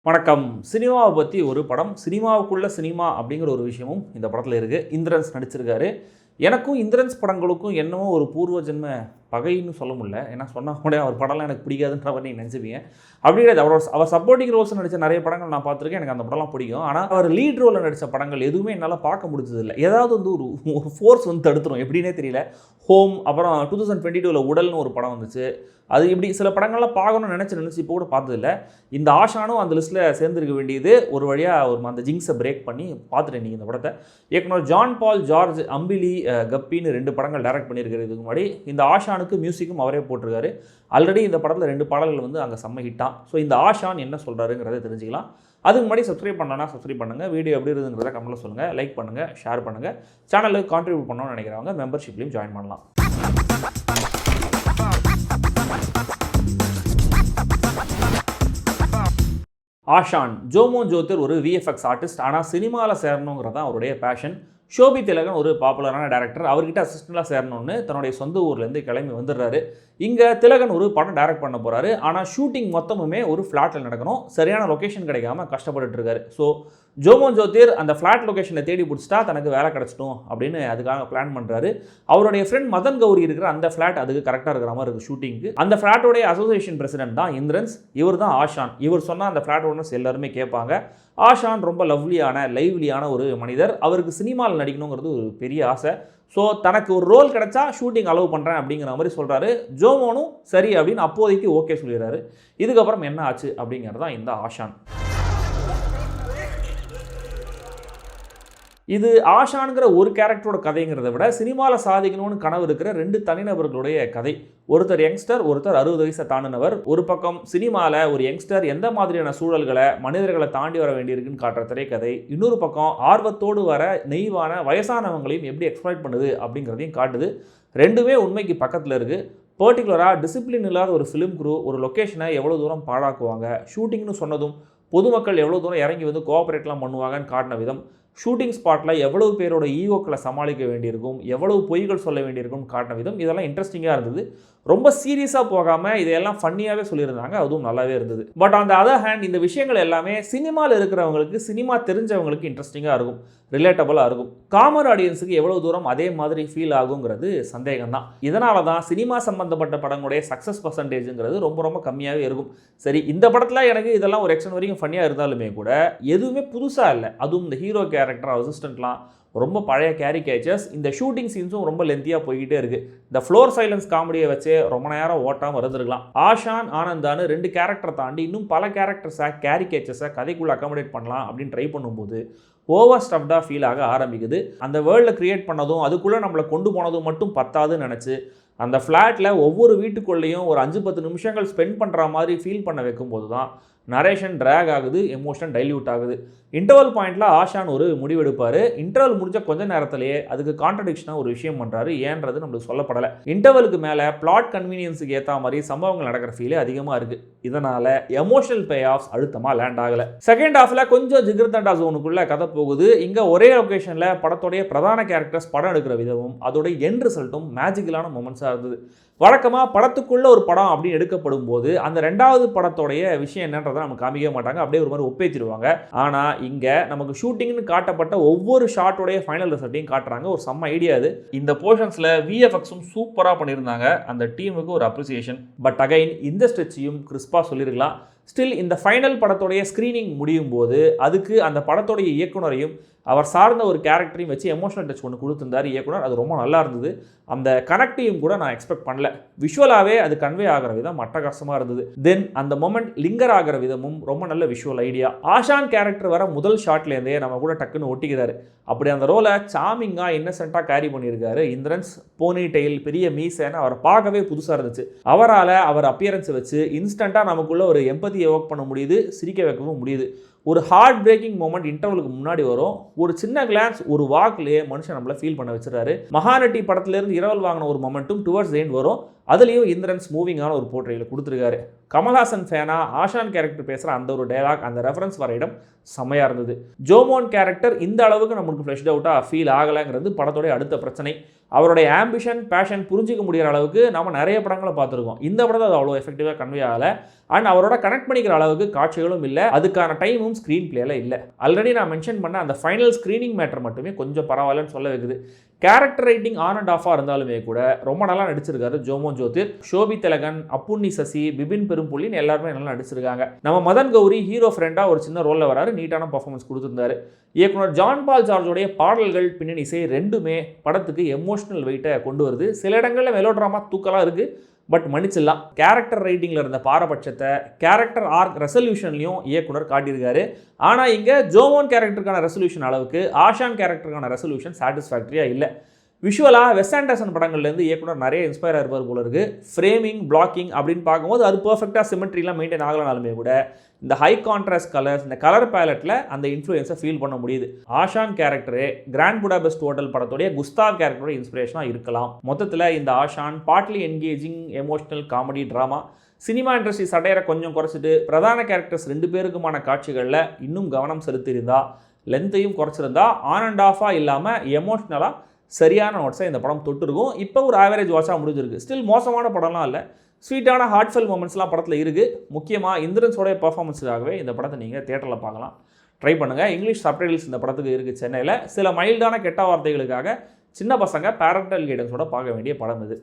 வணக்கம். சினிமாவை பற்றி ஒரு படம், சினிமாவுக்குள்ள சினிமா அப்படிங்கிற ஒரு விஷயமும் இந்த படத்தில் இருக்குது. இந்திரன்ஸ் நடிச்சிருக்காரு. எனக்கும் இந்திரன்ஸ் படங்களுக்கும் என்னமோ ஒரு பூர்வ ஜென்ம பகைன்னு சொல்ல முடியல. ஏன்னா சொன்னால் கூட அவர் படம்லாம் எனக்கு பிடிக்காதுன்ற மாதிரி நீங்கள் நினச்சிப்பீங்க. அப்படி கிடையாது. அவர் சப்போர்ட்டிங் ரோல்ஸ் நடித்த நிறைய படங்கள் நான் பார்த்துருக்கேன். எனக்கு அந்த படம்லாம் பிடிக்கும். ஆனால் அவர் லீட் ரோலில் நடித்த படங்கள் எதுவுமே என்னால் பார்க்க முடிஞ்சதில்லை. ஏதாவது ஒரு ஃபோர்ஸ் தடுத்துரும், எப்படின்னே தெரியல. ஹோம், அப்புறம் 2022 உடல்னு ஒரு படம் வந்துச்சு. அது இப்படி சில படங்கள்லாம் பார்க்கணும்னு நினச்சி இப்போ கூட பார்த்ததில்ல. இந்த ஆஷானும் அந்த லிஸ்ட்டில் சேர்ந்துருக்க வேண்டியது. ஒரு வழியாக ஒரு அந்த ஜிங்ஸை பிரேக் பண்ணி பார்த்துட்டேன் நீங்கள் இந்த படத்தை. இயக்குனர் ஜான் பால் ஜார்ஜ் அம்பிலி கப்பின்னு 2 படங்கள் டைரக்ட் பண்ணியிருக்காரு. இதுக்கு முன்னாடி இந்த ஆஷானுக்கு மியூசிக்கும் அவரே போட்டிருக்காரு. ஆல்ரெடி இந்த படத்தில் 2 பாடல்கள் அங்கே செம்ம ஹிட்டான். ஸோ இந்த ஆஷான் என்ன சொல்கிறாருங்கிறத தெரிஞ்சுக்கலாம். அதுக்கு முன்னாடி சப்ஸ்கிரைப் பண்ணலன்னா சப்ஸ்கிரைப் பண்ணுங்கள். வீடியோ எப்படி இருக்குங்கிறத கமெண்ட்டில் சொல்லுங்கள். லைக் பண்ணுங்கள், ஷேர் பண்ணுங்கள். சேனலுக்கு கான்ட்ரிபியூட் பண்ணணும்னு நினைக்கிறவங்க மெம்பர்ஷிப்லையும் ஜாயின் பண்ணலாம். ஆஷான் ஜோமோன் ஜோதிர் ஒரு விஎஃப்எக்ஸ் ஆர்டிஸ்ட். ஆனால் சினிமாவில் சேரணுங்கிறது தான் அவருடைய பேஷன். ஷோபி திலகன் ஒரு பாப்புலரான டேரக்டர். அவர்கிட்ட அசிஸ்டண்ட்டாக சேரணும்னு தன்னுடைய சொந்த ஊர்லேருந்து கிளம்பி வந்துடுறாரு. இங்கே திலகன் ஒரு படம் டைரக்ட் பண்ண போகிறாரு. ஆனால் ஷூட்டிங் மொத்தமுமே ஒரு ஃப்ளாட்டில் நடக்கணும். சரியான லொக்கேஷன் கிடைக்காம கஷ்டப்பட்டு இருக்காரு. ஸோ ஜோமோன் ஜோதிர் அந்த ஃப்ளாட் லொக்கேஷனை தேடி பிடிச்சிட்டா தனக்கு வேலை கிடச்சிட்டோம் அப்படின்னு அதுக்காக பிளான் பண்ணுறாரு. அவருடைய ஃப்ரெண்ட் மதன் கௌரி இருக்கிற அந்த ஃப்ளாட் அதுக்கு கரெக்டாக இருக்கிற மாதிரி இருக்குது ஷூட்டிங்க்கு. அந்த ஃப்ளாட்டோடைய அசோசியேஷன் பிரசிடென்ட் தான் இந்திரன்ஸ். இவர் தான் ஆஷான். இவர் சொன்னால் அந்த ஃப்ளாட் ஓனர்ஸ் எல்லாருமே கேட்பாங்க. ஆஷான் ரொம்ப லைவ்லியான ஒரு மனிதர். அவருக்கு சினிமாவில் நடிக்கணுங்கிறது ஒரு பெரிய ஆசை. ஸோ தனக்கு ஒரு ரோல் கிடைச்சா ஷூட்டிங் அலோவ் பண்ணுறேன் அப்படிங்கிற மாதிரி சொல்கிறாரு. ஜோமோனும் சரி அப்படின்னு அப்போதைக்கு ஓகே சொல்லிடுறாரு. இதுக்கப்புறம் என்ன ஆச்சு அப்படிங்கிறது தான் இந்த ஆஷான். இது ஆஷான்கிற ஒரு கேரக்டரோட கதைங்கிறத விட சினிமாவில் சாதிக்கணும்னு கனவு இருக்கிற 2 தனிநபர்களுடைய கதை. ஒருத்தர் யங்ஸ்டர், ஒருத்தர் 60 வயசை தாண்டினவர். ஒரு பக்கம் சினிமாவில் ஒரு யங்ஸ்டர் எந்த மாதிரியான சூழல்களை மனிதர்களை தாண்டி வர வேண்டியிருக்குன்னு காட்டுற திரைக்கதை. இன்னொரு பக்கம் ஆர்வத்தோடு வர நெய்வான வயசானவங்களையும் எப்படி எக்ஸ்ப்ளாய்ட் பண்ணுது அப்படிங்கிறதையும் காட்டுது. ரெண்டுமே உண்மைக்கு பக்கத்தில் இருக்குது. பர்டிகுலராக டிசிப்ளின் இல்லாத ஒரு ஃபிலிம் குரூ ஒரு லொக்கேஷனை எவ்வளோ தூரம் பாழாக்குவாங்க, ஷூட்டிங்னு சொன்னதும் பொதுமக்கள் எவ்வளோ தூரம் இறங்கி கோஆப்ரேட்லாம் பண்ணுவாங்கன்னு காட்டின விதம், ஷூட்டிங் ஸ்பாட்டில் எவ்வளவு பேரோட ஈகோக்களை சமாளிக்க வேண்டியிருக்கும், எவ்வளவு பொய்கள் சொல்ல வேண்டியிருக்கும்னு காட்டின விதம் இதெல்லாம் இன்ட்ரெஸ்டிங்காக இருந்தது. ரொம்ப சீரியஸாக போகாமல் இதையெல்லாம் ஃபன்னியாகவே சொல்லியிருந்தாங்க. அதுவும் நல்லாவே இருந்தது. But on the other hand இந்த விஷயங்கள் எல்லாமே சினிமாவில் இருக்கிறவங்களுக்கு, சினிமா தெரிஞ்சவங்களுக்கு இன்ட்ரெஸ்டிங்காக இருக்கும், ரிலேட்டபுளாக இருக்கும். காமன் ஆடியன்ஸுக்கு எவ்வளோ தூரம் அதே மாதிரி ஃபீல் ஆகுங்கிறது சந்தேகம் தான். இதனால தான் சினிமா சம்மந்தப்பட்ட படங்களுடைய சக்ஸஸ் பர்சன்டேஜுங்கிறது ரொம்ப கம்மியாகவே இருக்கும். சரி, இந்த படத்தில் எனக்கு இதெல்லாம் ஒரு எக்ஸ்டன் வரைக்கும் ஃபன்னியாக இருந்தாலுமே கூட எதுவுமே புதுசாக இல்லை. அதுவும் இந்த ஹீரோ கேரக்டர், அசிஸ்டண்ட்லாம் ரொம்ப பழைய கேரிகேச்சர்ஸ். இந்த ஷூட்டிங் சீன்ஸும் ரொம்ப லென்த்தியாக போய்கிட்டே இருக்குது. இந்த ஃப்ளோர் சைலன்ஸ் காமெடியை வச்சு ரொம்ப நேரம் ஓட்டாமல் இருந்திருக்கலாம். ஆஷான் ஆனந்தான்னு 2 கேரக்டர் தாண்டி இன்னும் பல கேரக்டர்ஸை, கேரிகேச்சர்ஸை கதைக்குள்ளே அக்காமடேட் பண்ணலாம் அப்படின்னு ட்ரை பண்ணும்போது ஓவர் ஸ்டஃப்டாக ஃபீல் ஆக ஆரம்பிக்குது. அந்த வேர்ல்டில் க்ரியேட் பண்ணதும் அதுக்குள்ளே நம்மளை கொண்டு போனதும் மட்டும் பத்தாதுன்னு நினச்சி அந்த ஃப்ளாட்டில் ஒவ்வொரு வீட்டுக்குள்ளேயும் ஒரு 5-10 நிமிஷங்கள் ஸ்பெண்ட் பண்ணுற மாதிரி ஃபீல் பண்ண வைக்கும்போது தான் நரேஷன் ட்ராக் ஆகுது, எமோஷன் டைல்யூட் ஆகுது. இன்டர்வல் பாயிண்டில் ஆஷான் ஒரு முடிவெடுப்பார். இன்டர்வல் முடிஞ்ச கொஞ்ச நேரத்திலேயே அதுக்கு கான்ட்ரடிக்ஷனாக ஒரு விஷயம் பண்ணுறாரு. ஏன்றது நம்மளுக்கு சொல்லப்படலை. இன்டர்வலுக்கு மேலே பிளாட் கன்வீனியன்ஸுக்கு ஏற்ற மாதிரி சம்பவங்கள் நடக்கிற ஃபீலே அதிகமாக இருக்குது. இதனால் எமோஷனல் பே ஆஃப்ஸ் அழுத்தமாக லேண்ட் ஆகலை. செகண்ட் ஹாஃபில் கொஞ்சம் ஜிகிர்தண்டா ஜோனுக்குள்ளே கதை போகுது. இங்கே ஒரே லொக்கேஷனில் படத்தோடைய பிரதான கேரக்டர்ஸ் படம் எடுக்கிற விதமும் அதோட எண்ட் ரிசல்ட்டும் மேஜிக்கலான மொமெண்ட்ஸாக இருந்தது. வழக்கமாக படத்துக்குள்ளே ஒரு படம் அப்படின்னு எடுக்கப்படும் போது அந்த 2வது படத்தோடைய விஷயம் என்னன்றதை நமக்கு காமிக்க மாட்டாங்க. அப்படியே ஒரு மாதிரி ஒப்பேற்றிடுவாங்க. ஆனால் இங்கே நமக்கு ஷூட்டிங்னு காட்டப்பட்ட ஒவ்வொரு ஷாட்டோடைய ஃபைனல் ரிசல்ட்டையும் காட்டுறாங்க. ஒரு செம்ம ஐடியா அது. இந்த போர்ஷன்ஸில் விஎஃப்எக்ஸும் சூப்பராக பண்ணியிருந்தாங்க. அந்த டீமுக்கு ஒரு அப்ரிசியேஷன். பட் அகைன் இந்த ஸ்ட்ரெச்சையும் கிறிஸ்பாக சொல்லியிருக்கலாம். ஸ்டில் இந்த ஃபைனல் படத்தோடைய ஸ்க்ரீனிங் முடியும் போது அதுக்கு அந்த படத்தோடைய இயக்குனரையும் அவர் சார்ந்த ஒரு கேரக்டரையும் வச்சு எமோஷனல் டச் ஒன்று கொடுத்துருந்தார் இயக்குனர். அது ரொம்ப நல்லா இருந்தது. அந்த கனெக்டையும் கூட நான் எக்ஸ்பெக்ட் பண்ணல. விஷுவலாகவே அது கன்வே ஆகிற விதம் அட்டகாசமாக இருந்தது. தென் அந்த மொமெண்ட் லிங்கர் ஆகிற விதமும் ரொம்ப நல்ல விஷுவல் ஐடியா. ஆஷான் கேரக்டர் வர முதல் ஷாட்லேருந்தே நம்ம கூட டக்குன்னு ஒட்டிக்கிறாரு. அப்படி அந்த ரோலை சாமிங்காக இன்னசென்ட்டாக கேரி பண்ணியிருக்காரு இந்திரன்ஸ். போனி டெயில், பெரிய மீசேன்னு அவரை பார்க்கவே புதுசாக இருந்துச்சு. அவரால் அவர் அப்பியரன்ஸை வச்சு இன்ஸ்டண்ட்டாக நமக்குள்ள ஒரு எம்பத்தியை ஒர்க் பண்ண முடியுது, சிரிக்க வைக்கவும் முடியுது. ஒரு ஹார்ட் பிரேக்கிங் மொமெண்ட் இன்டர்வலுக்கு முன்னாடி வரும். ஒரு சின்ன கிளான்ஸ், ஒரு வாக்லேயே மனுஷன் நம்மளை ஃபீல் பண்ண வச்சுறாரு. மகாநட்டி படத்துலேருந்து இரவல் வாங்கின ஒரு மொமெண்ட்டும் டுவர்ட்ஸ் எண்ட் வரும். அதுலேயும் இந்திரன்ஸ் மூவிங்கான ஒரு போர்ட்ரேயில் கொடுத்துருக்காரு. கமல்ஹாசன் ஃபேனா ஆஷான் கேரக்டர் பேசுகிற அந்த ஒரு டைலாக், அந்த ரெஃபரன்ஸ் வர இடம் செம்மையாக இருந்தது. ஜோமோன் கேரக்டர் இந்த அளவுக்கு நம்மளுக்கு ஃப்ளெஷ்ட் அவுட்டாக ஃபீல் ஆகலைங்கிறது படத்தோடைய அடுத்த பிரச்சனை. அவருடைய ஆம்பிஷன் பேஷன் புரிஞ்சிக்க முடிகிற அளவுக்கு நம்ம நிறைய படங்களை பார்த்துருக்கோம். இந்த படத்தை அது அவ்வளோ எஃபெக்டிவாக கன்வே ஆகலை. அண்ட் அவரோட கனெக்ட் பண்ணிக்கிற அளவுக்கு காட்சிகளும் இல்லை, அதுக்கான டைமும் ஸ்க்ரீன் பிளேல இல்லை. ஆல்ரெடி நான் மென்ஷன் பண்ண அந்த ஃபைனல் ஸ்க்ரீனிங் மேட்டர் மட்டுமே கொஞ்சம் பரவாயில்லன்னு சொல்ல வைக்குது. கேரக்டர் ரைட்டிங் ஆன் அண்ட் ஆஃபாக இருந்தாலுமே கூட ரொம்ப நல்லா நடிச்சிருக்காரு ஜோமோன் ஜோதிர். ஷோபி திலகன், அப்புன்னி சசி, பிபின் பெரும்புள்ளின்னு எல்லாருமே நல்லா நடிச்சிருக்காங்க. நம்ம மதன் கௌரி ஹீரோ ஃப்ரெண்டாக ஒரு சின்ன ரோலில் வராரு, நீட்டான பர்ஃபார்மன்ஸ் கொடுத்துருந்தாரு. இயக்குனர் ஜான் பால் ஜார்ஜோடைய பாடல்கள், பின்னணி இசை ரெண்டுமே படத்துக்கு எமோஷனல் வெயிட்டை கொண்டு வருது. சில இடங்களில் மெலோட்ராமா தூக்கலாக இருக்குது, பட் மன்னிச்சிடலாம். கேரக்டர் ரைட்டிங்கில் இருந்த பாரபட்சத்தை கேரக்டர் ஆர்க் ரெசல்யூஷன்லையும் இயக்குனர் காட்டியிருக்காரு. ஆனால் இங்கே ஜோமோன் கேரக்டருக்கான ரெசல்யூஷன் அளவுக்கு ஆஷான் கேரக்டருக்கான ரெசல்யூஷன் சாட்டிஸ்ஃபேக்டரியாக இல்லை. விஷுவலாக வெஸ் ஆண்டர்சன் படங்கள்லேருந்து இயக்குனர் நிறைய இன்ஸ்பயர் இருப்பார் போல இருக்குது. ஃப்ரேமிங், பிளாக்கிங் அப்படின்னு பார்க்கும்போது அது பர்ஃபெக்டாக சிமெட்ரிலாம் மெயின்டைன் ஆகலனாலுமே கூட இந்த ஹை கான்ட்ராஸ்ட் கலர்ஸ், இந்த கலர் பேலட்டில் அந்த இன்ஃப்ளூயன்ஸை ஃபீல் பண்ண முடியுது. ஆஷான் கேரக்டரே கிராண்ட் புடாபெஸ்ட் ஹோட்டல் படத்துடைய குஸ்தாவ் கேரக்டரோட இன்ஸ்பிரேஷனாக இருக்கலாம். மொத்தத்தில் இந்த Aashan partly engaging emotional comedy drama, cinema industry சட்டையரை கொஞ்சம் குறைச்சிட்டு பிரதான கேரக்டர்ஸ் 2 பேருக்குமான காட்சிகளில் இன்னும் கவனம் செலுத்தியிருந்தா, லென்த்தையும் குறைச்சிருந்தா, ஆன் அண்ட் ஆஃபாக இல்லாமல் எமோஷ்னலாக சரியான நோட்ஸை இந்த படம் தொட்டிருக்கும். இப்போ ஒரு ஆவரேஜ் வாட்சாக முடிஞ்சிருக்கு. ஸ்டில் மோசமான படம்லாம் இல்லை, ஸ்வீட்டான ஹார்ட்ஃபெல் மூமெண்ட்ஸ்லாம் படத்தில் இருக்குது. முக்கியமாக இந்திரன்ஸோடைய பர்ஃபார்மன்ஸுக்காகவே இந்த படத்தை நீங்கள் தியேட்டரில் பார்க்கலாம். ட்ரை பண்ணுங்கள். இங்கிலீஷ் சப்டைட்டில்ஸ் இந்த படத்துக்கு இருக்குது சென்னையில். சில மைல்டான கெட்ட வார்த்தைகளுக்காக சின்ன பசங்க பேரண்டல் கைடன்ஸோட பார்க்க வேண்டிய படம் இது.